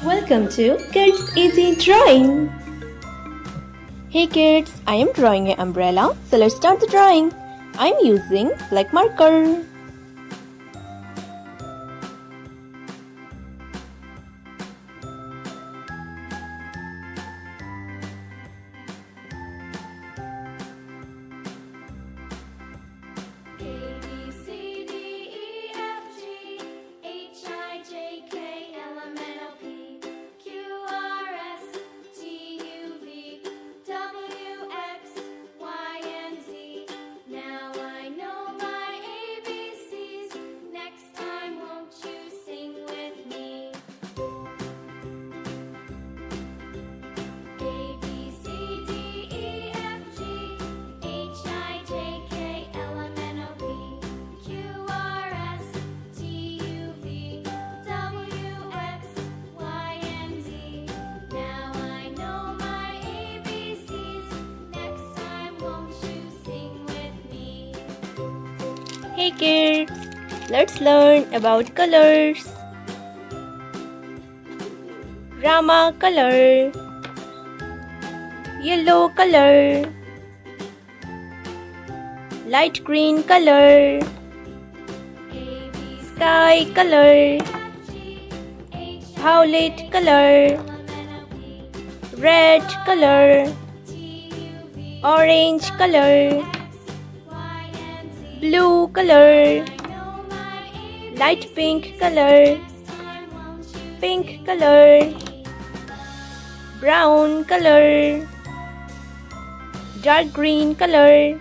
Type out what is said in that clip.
Welcome to Kids Easy Drawing. Hey kids, I am drawing an umbrella, so let's start the drawing. I'm using black marker. Hey kids, let's learn about colors. Rama color, yellow color, light green color, sky color, violet color, red color, orange color, blue color, light pink color, pink color, brown color, dark green color,